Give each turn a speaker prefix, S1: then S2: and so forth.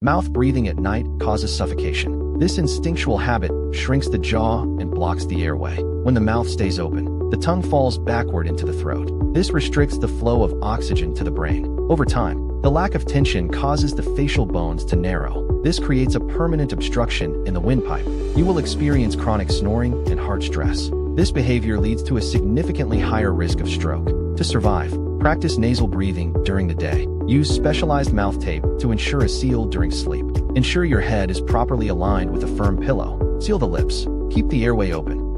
S1: Mouth breathing at night causes suffocation. This instinctual habit shrinks the jaw and blocks the airway. When the mouth stays open, the tongue falls backward into the throat. This restricts the flow of oxygen to the brain. Over time, the lack of tension causes the facial bones to narrow. This creates a permanent obstruction in the windpipe. You will experience chronic snoring and heart stress. This behavior leads to a significantly higher risk of stroke. To survive, practice nasal breathing during the day. Use specialized mouth tape to ensure a seal during sleep. Ensure your head is properly aligned with a firm pillow. Seal the lips. Keep the airway open.